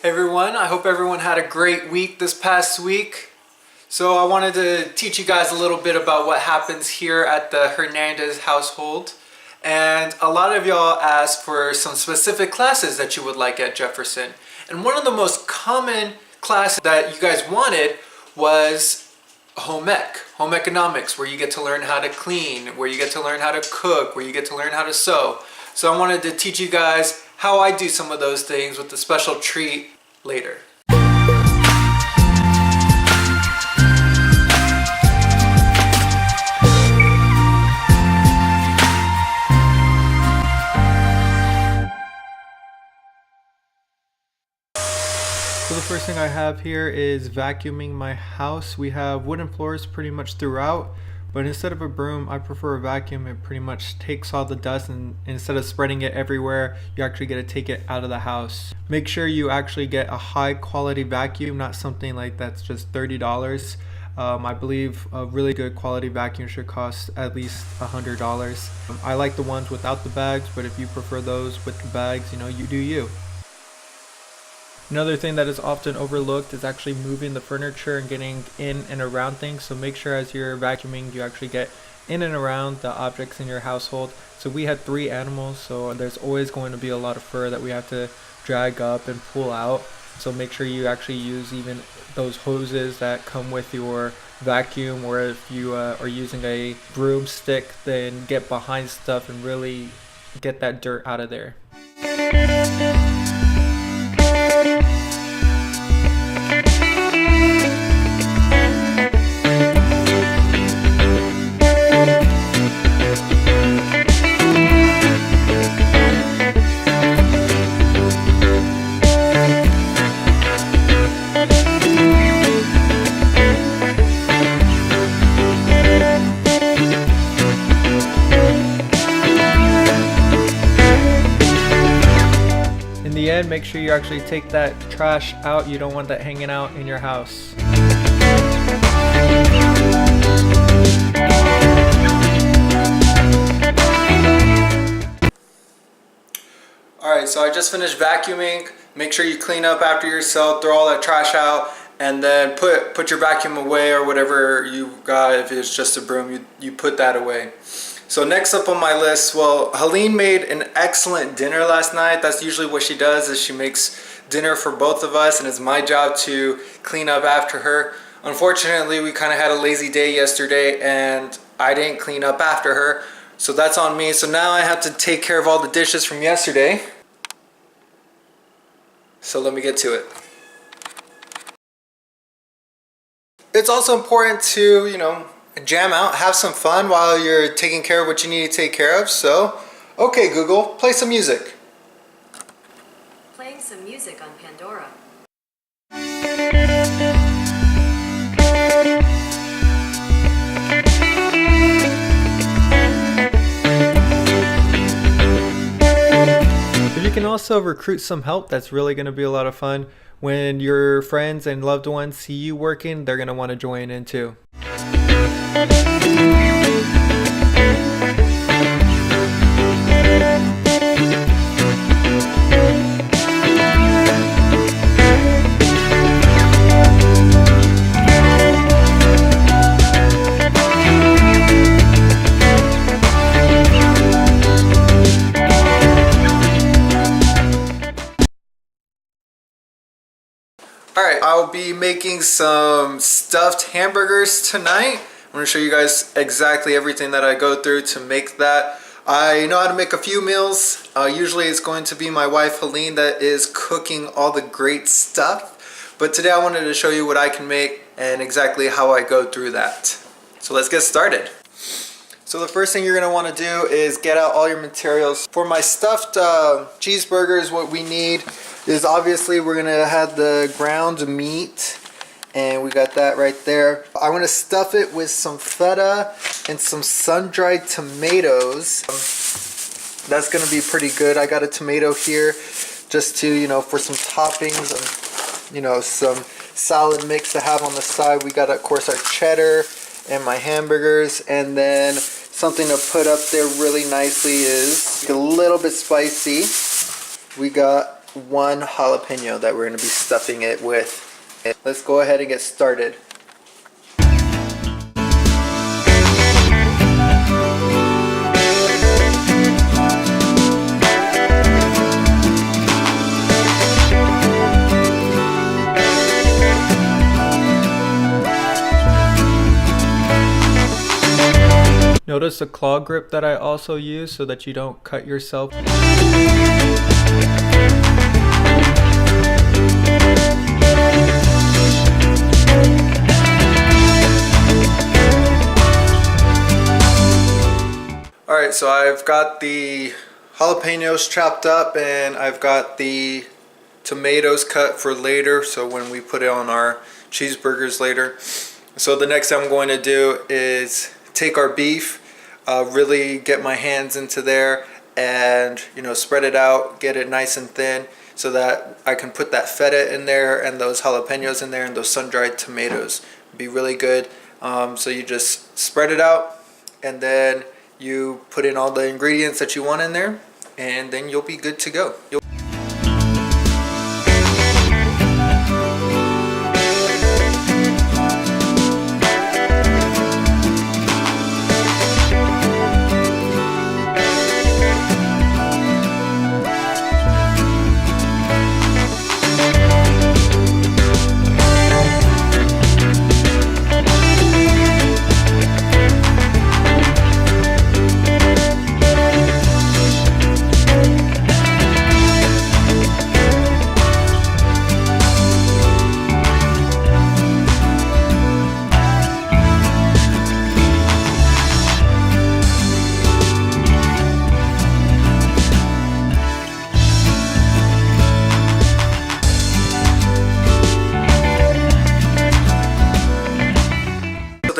Hey everyone, I hope everyone had a great week this past week. So I wanted to teach you guys a little bit about what happens here at the Hernandez household. And a lot of y'all asked for some specific classes that you would like at Jefferson. And one of the most common classes that you guys wanted was home economics, where you get to learn how to clean, where you get to learn how to cook, where you get to learn how to sew. So I wanted to teach you guys how I do some of those things with a special treat later. So the first thing I have here is vacuuming my house. We have wooden floors pretty much throughout, but instead of a broom, I prefer a vacuum. It pretty much takes all the dust, and instead of spreading it everywhere, you actually get to take it out of the house. Make sure you actually get a high quality vacuum, not something like that's just $30. I believe a really good quality vacuum should cost at least $100. I like the ones without the bags, but if you prefer those with the bags, you do you. Another thing that is often overlooked is actually moving the furniture and getting in and around things. So make sure as you're vacuuming, you actually get in and around the objects in your household. So we had 3 animals, so there's always going to be a lot of fur that we have to drag up and pull out. So make sure you actually use even those hoses that come with your vacuum, or if you are using a broomstick, then get behind stuff and really get that dirt out of there. Make sure you actually take that trash out. You don't want that hanging out in your house. Alright, so I just finished vacuuming. Make sure you clean up after yourself, throw all that trash out, and then put your vacuum away, or whatever you got. If it's just a broom, you put that away. So next up on my list, well, Helene made an excellent dinner last night. That's usually what she does, is she makes dinner for both of us, and it's my job to clean up after her. Unfortunately, we kind of had a lazy day yesterday, and I didn't clean up after her. So that's on me. So now I have to take care of all the dishes from yesterday. So let me get to it. It's also important to, jam out, have some fun while you're taking care of what you need to take care of. So, okay Google, play some music. Playing some music on Pandora. But you can also recruit some help. That's really going to be a lot of fun. When your friends and loved ones see you working, they're going to want to join in too. Alright, I'll be making some stuffed hamburgers tonight. I'm going to show you guys exactly everything that I go through to make that. I know how to make a few meals. Usually it's going to be my wife Helene that is cooking all the great stuff. But today I wanted to show you what I can make and exactly how I go through that. So let's get started. So the first thing you're going to want to do is get out all your materials. For my stuffed cheeseburgers, what we need is obviously we're going to have the ground meat, and we got that right there. I want to stuff it with some feta and some sun-dried tomatoes. That's going to be pretty good. I got a tomato here just to, for some toppings and, some salad mix to have on the side. We got, of course, our cheddar and my hamburgers, and then something to put up there really nicely is a little bit spicy. We got one jalapeno that we're going to be stuffing it with. Let's go ahead and get started. Notice the claw grip that I also use so that you don't cut yourself. Alright, so I've got the jalapenos chopped up and I've got the tomatoes cut for later, so when we put it on our cheeseburgers later. So the next thing I'm going to do is take our beef, really get my hands into there and spread it out, get it nice and thin so that I can put that feta in there and those jalapenos in there and those sun-dried tomatoes. Be really good. So you just spread it out and then you put in all the ingredients that you want in there and then you'll be good to go.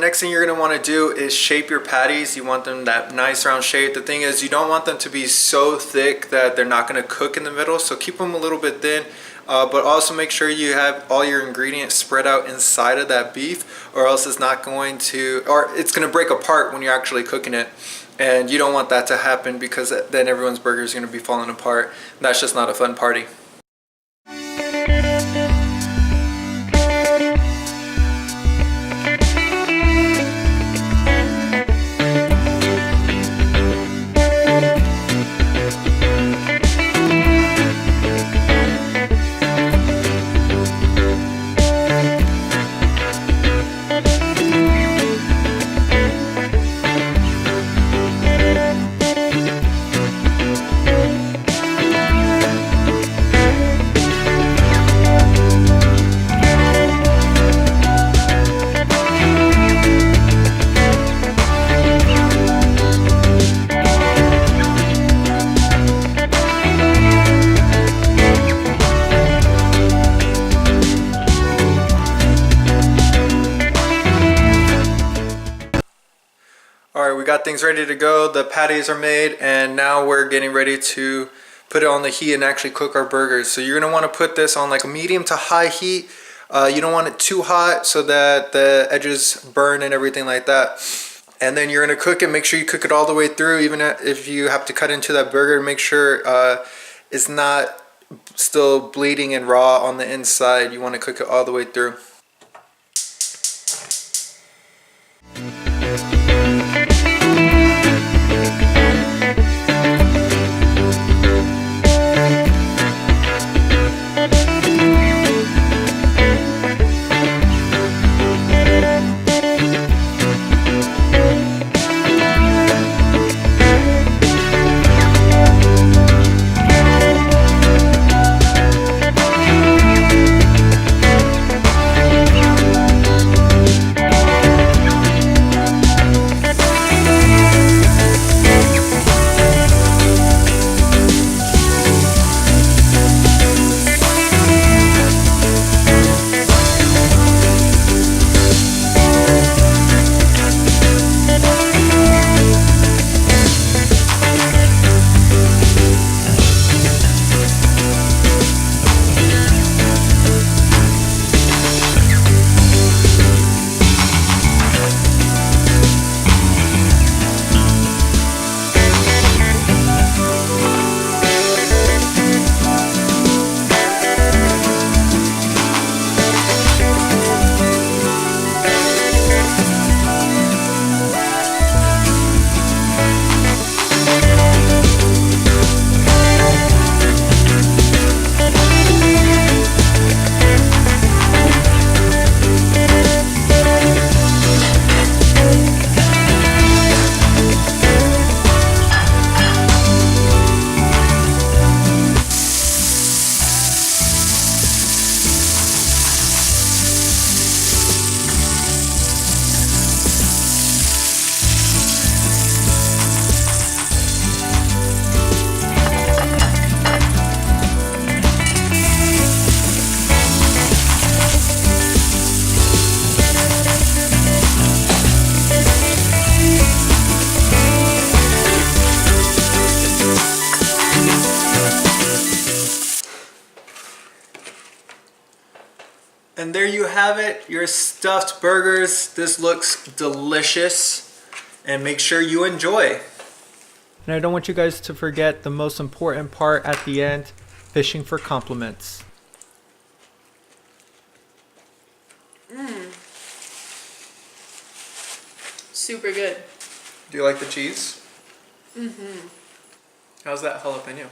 Next thing you're going to want to do is shape your patties. You want them that nice round shape. The thing is, you don't want them to be so thick that they're not going to cook in the middle, so keep them a little bit thin, but also make sure you have all your ingredients spread out inside of that beef, or else it's not going to, or it's going to break apart when you're actually cooking it, and you don't want that to happen because then everyone's burger is going to be falling apart. That's just not a fun party. Alright, we got things ready to go. The patties are made and now we're getting ready to put it on the heat and actually cook our burgers. So you're going to want to put this on like a medium to high heat. You don't want it too hot so that the edges burn and everything like that. And then you're going to cook it. Make sure you cook it all the way through, even if you have to cut into that burger. Make sure it's not still bleeding and raw on the inside. You want to cook it all the way through. And there you have it, your stuffed burgers. This looks delicious, and make sure you enjoy. And I don't want you guys to forget the most important part at the end, fishing for compliments. Super good. Do you like the cheese? How's that jalapeno?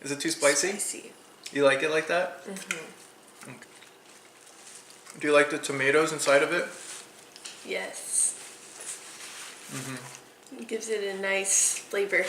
Is it too spicy? Spicy. You like it like that? Okay. Do you like the tomatoes inside of it? Yes. It gives it a nice flavor.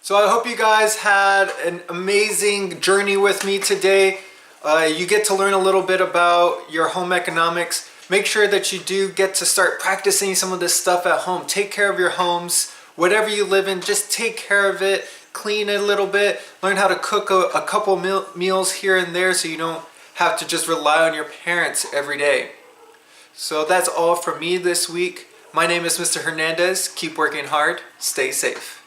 So I hope you guys had an amazing journey with me today. You get to learn a little bit about your home economics. Make sure that you do get to start practicing some of this stuff at home. Take care of your homes. Whatever you live in, just take care of it. Clean it a little bit. Learn how to cook a couple meals here and there so you don't have to just rely on your parents every day. So that's all from me this week. My name is Mr. Hernandez. Keep working hard. Stay safe.